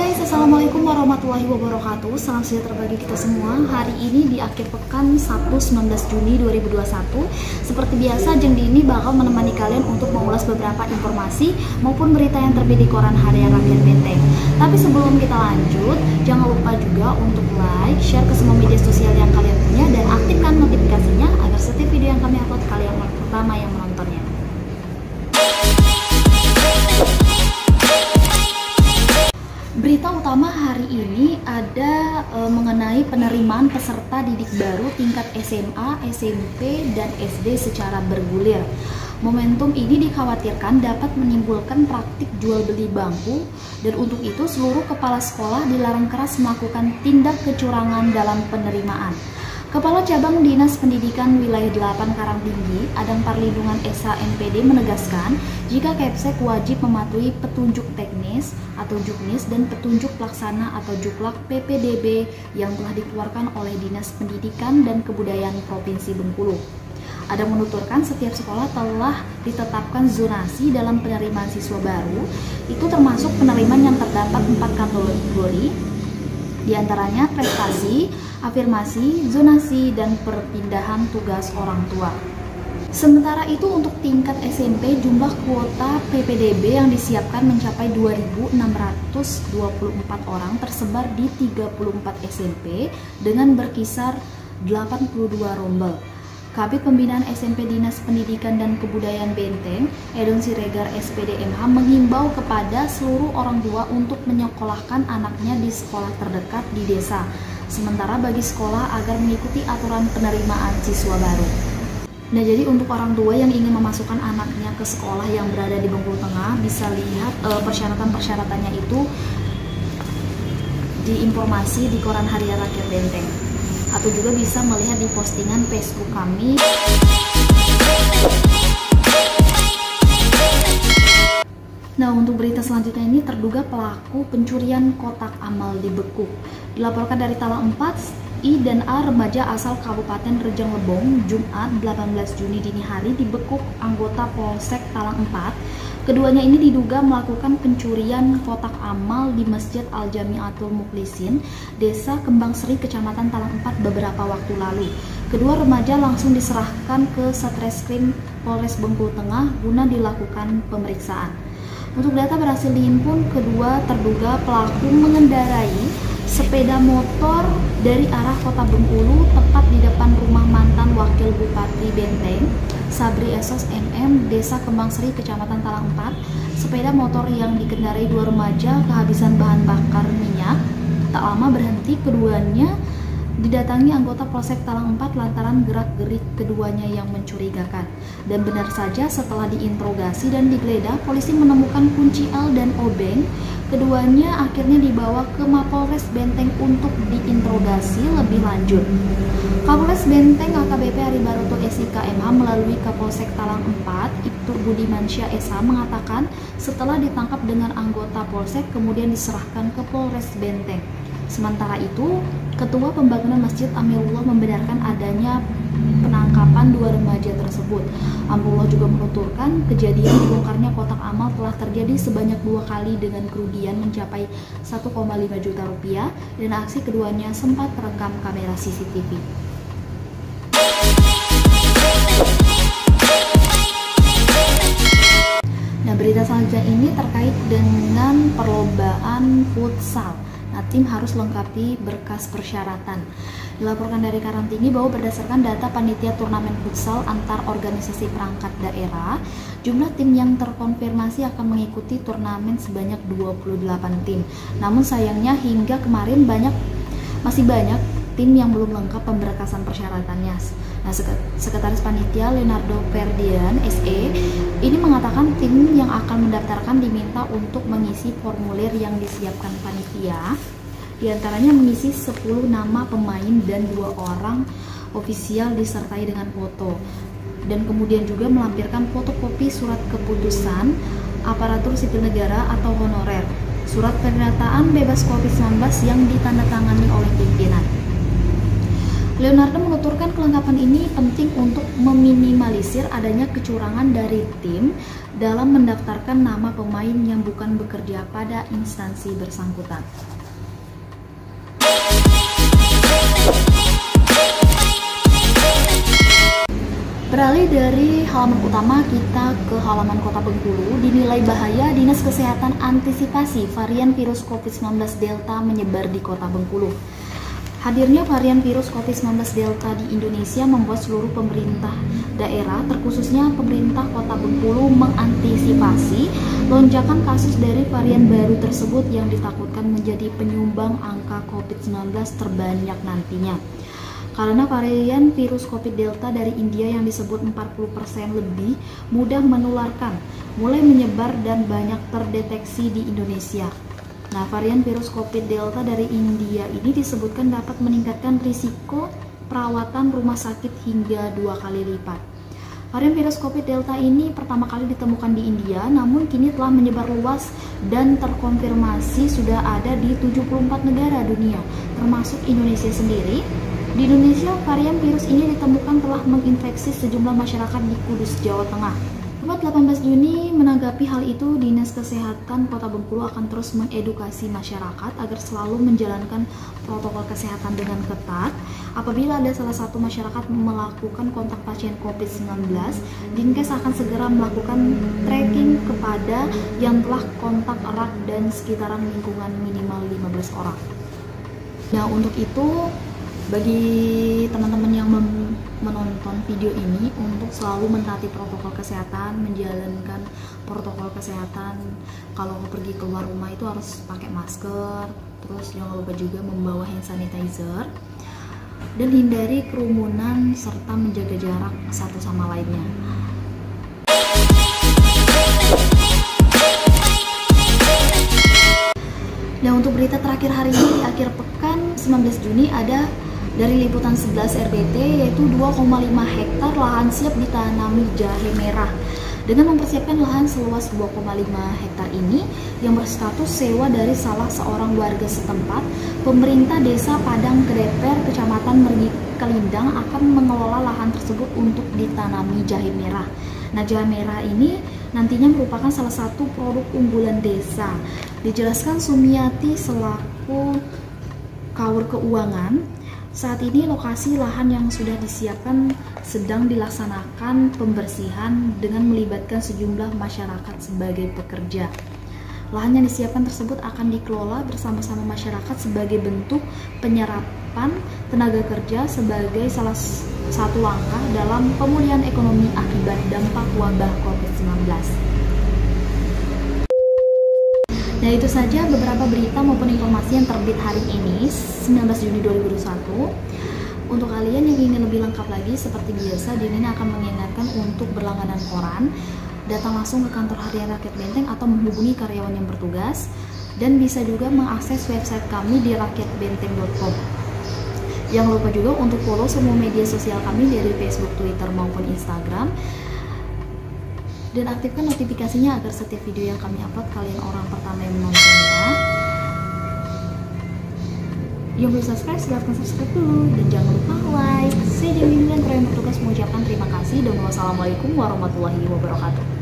guys, assalamualaikum warahmatullahi wabarakatuh. Salam sejahtera bagi kita semua. Hari ini di akhir pekan Sabtu 19 Juni 2021. Seperti biasa, Jeng Dini bakal menemani kalian untuk mengulas beberapa informasi maupun berita yang terbit di koran harian Rakyat Benteng. Tapi sebelum kita lanjut, jangan lupa juga untuk like, share ke semua media sosial yang kalian punya, dan aktifkan notifikasinya agar setiap video yang kami upload kalian pertama yang menontonnya. Berita utama hari ini ada mengenai penerimaan peserta didik baru tingkat SMA, SMP, dan SD secara bergulir. Momentum ini dikhawatirkan dapat menimbulkan praktik jual beli bangku, dan untuk itu seluruh kepala sekolah dilarang keras melakukan tindak kecurangan dalam penerimaan. Kepala Cabang Dinas Pendidikan Wilayah 8 Karangtinggi, Adang Parlindungan Esa MPD menegaskan jika Kepsek wajib mematuhi petunjuk teknis atau juknis dan petunjuk pelaksana atau juklak PPDB yang telah dikeluarkan oleh Dinas Pendidikan dan Kebudayaan Provinsi Bengkulu. Adang menuturkan setiap sekolah telah ditetapkan zonasi dalam penerimaan siswa baru, itu termasuk penerimaan yang terdapat 4 kategori, diantaranya prestasi, afirmasi, zonasi, dan perpindahan tugas orang tua. Sementara itu untuk tingkat SMP, jumlah kuota PPDB yang disiapkan mencapai 2.624 orang tersebar di 34 SMP dengan berkisar 82 rombel. Kabid Pembinaan SMP Dinas Pendidikan dan Kebudayaan Benteng, Edon Siregar SPD MH, mengimbau kepada seluruh orang tua untuk menyekolahkan anaknya di sekolah terdekat di desa. Sementara bagi sekolah agar mengikuti aturan penerimaan siswa baru. Nah, jadi untuk orang tua yang ingin memasukkan anaknya ke sekolah yang berada di Bengkulu Tengah bisa lihat persyaratan-persyaratannya itu di informasi di koran harian Rakyat Benteng, atau juga bisa melihat di postingan Facebook kami. Nah, untuk berita selanjutnya ini, terduga pelaku pencurian kotak amal dibekuk. Dilaporkan dari Talang 4, I dan A, remaja asal Kabupaten Rejang Lebong, Jumat 18 Juni dini hari dibekuk anggota Polsek Talang 4. Keduanya ini diduga melakukan pencurian kotak amal di Masjid Al-Jamiatul Mukhlisin, Desa Kembang Seri, Kecamatan Talang 4 beberapa waktu lalu. Kedua remaja langsung diserahkan ke Satreskrim Polres Bengkulu Tengah guna dilakukan pemeriksaan. Untuk data berhasil dihimpun, kedua terduga pelaku mengendarai sepeda motor dari arah kota Bengkulu tepat di depan rumah mantan Wakil Bupati Benteng, Sabri Esos MM, Desa Kembang Seri, Kecamatan Talang 4. Sepeda motor yang dikendarai dua remaja kehabisan bahan bakar minyak. Tak lama berhenti, keduanya didatangi anggota Polsek Talang 4 lantaran gerak-gerik keduanya yang mencurigakan. Dan benar saja, setelah diinterogasi dan digeledah, polisi menemukan kunci L dan obeng. Keduanya akhirnya dibawa ke Mapolres Benteng untuk diinterogasi lebih lanjut. Kapolres Benteng AKBP Aribaroto SIK MH melalui Kapolsek Talang 4, Ibtu Budimansyah SH, mengatakan setelah ditangkap dengan anggota Polsek kemudian diserahkan ke Polres Benteng. Sementara itu, Ketua Pembangunan Masjid Amirullah membenarkan adanya penangkapan dua remaja tersebut. Amirullah juga menuturkan kejadian dibongkarnya kotak amal telah terjadi sebanyak 2 kali dengan kerugian mencapai 1,5 juta rupiah, dan aksi keduanya sempat terekam kamera CCTV. Nah, berita selanjutnya ini terkait dengan perlombaan futsal. Nah, tim harus lengkapi berkas persyaratan. Dilaporkan dari Karangtinggi bahwa berdasarkan data panitia turnamen futsal antar organisasi perangkat daerah, jumlah tim yang terkonfirmasi akan mengikuti turnamen sebanyak 28 tim. Namun sayangnya hingga kemarin masih banyak tim yang belum lengkap pemberkasan persyaratannya. Nah, Sekretaris Panitia Leonardo Ferdian SE ini mengatakan tim yang akan mendaftarkan diminta untuk mengisi formulir yang disiapkan panitia, diantaranya mengisi 10 nama pemain dan 2 orang ofisial disertai dengan foto, dan kemudian juga melampirkan fotokopi surat keputusan aparatur sipil negara atau honorer, surat pernyataan bebas COVID-19 yang ditandatangani oleh pimpinan. Leonardo menuturkan kelengkapan ini penting untuk meminimalisir adanya kecurangan dari tim dalam mendaftarkan nama pemain yang bukan bekerja pada instansi bersangkutan. Beralih dari halaman utama kita ke halaman Kota Bengkulu. Dinilai bahaya, Dinas Kesehatan antisipasi varian virus COVID-19 Delta menyebar di Kota Bengkulu. Hadirnya varian virus COVID-19 Delta di Indonesia membuat seluruh pemerintah daerah, terkhususnya pemerintah Kota Bengkulu, mengantisipasi lonjakan kasus dari varian baru tersebut yang ditakutkan menjadi penyumbang angka COVID-19 terbanyak nantinya. Karena varian virus COVID Delta dari India yang disebut 40% lebih mudah menularkan, mulai menyebar dan banyak terdeteksi di Indonesia. Nah, varian virus COVID Delta dari India ini disebutkan dapat meningkatkan risiko perawatan rumah sakit hingga 2 kali lipat. Varian virus COVID Delta ini pertama kali ditemukan di India, namun kini telah menyebar luas dan terkonfirmasi sudah ada di 74 negara dunia, termasuk Indonesia sendiri. Di Indonesia, varian virus ini ditemukan telah menginfeksi sejumlah masyarakat di Kudus, Jawa Tengah. Pada 18 Juni, menanggapi hal itu, Dinas Kesehatan Kota Bengkulu akan terus mengedukasi masyarakat agar selalu menjalankan protokol kesehatan dengan ketat. Apabila ada salah satu masyarakat melakukan kontak pasien COVID-19, Dinkes akan segera melakukan tracking kepada yang telah kontak erat dan sekitaran lingkungan minimal 15 orang. Nah, untuk itu, bagi teman-teman yang menonton video ini untuk selalu menaati protokol kesehatan, menjalankan protokol kesehatan. Kalau pergi keluar rumah itu harus pakai masker, terus jangan lupa juga membawa hand sanitizer dan hindari kerumunan serta menjaga jarak satu sama lainnya. Nah, untuk berita terakhir hari ini di akhir pekan 19 Juni ada dari Liputan 11 RBT, yaitu 2,5 hektar lahan siap ditanami jahe merah. Dengan mempersiapkan lahan seluas 2,5 hektar ini yang berstatus sewa dari salah seorang warga setempat, pemerintah desa Padang Kedeper, Kecamatan Mergi Kelindang akan mengelola lahan tersebut untuk ditanami jahe merah. Nah, jahe merah ini nantinya merupakan salah satu produk unggulan desa. Dijelaskan Sumiati selaku Kawur Keuangan, saat ini lokasi lahan yang sudah disiapkan sedang dilaksanakan pembersihan dengan melibatkan sejumlah masyarakat sebagai pekerja. Lahan yang disiapkan tersebut akan dikelola bersama-sama masyarakat sebagai bentuk penyerapan tenaga kerja sebagai salah satu langkah dalam pemulihan ekonomi akibat dampak wabah COVID-19. Nah, itu saja beberapa berita maupun informasi yang terbit hari ini 19 Juni 2021. Untuk kalian yang ingin lebih lengkap lagi, seperti biasa Dini akan mengingatkan untuk berlangganan koran, datang langsung ke kantor harian Rakyat Benteng atau menghubungi karyawan yang bertugas, dan bisa juga mengakses website kami di rakyatbenteng.com. Jangan lupa juga untuk follow semua media sosial kami dari Facebook, Twitter maupun Instagram, dan aktifkan notifikasinya agar setiap video yang kami upload kalian orang pertama yang menontonnya. Yang belum subscribe, silahkan subscribe dulu dan jangan lupa like. Saya Dewi dan kru yang bertugas mengucapkan terima kasih dan wassalamualaikum warahmatullahi wabarakatuh.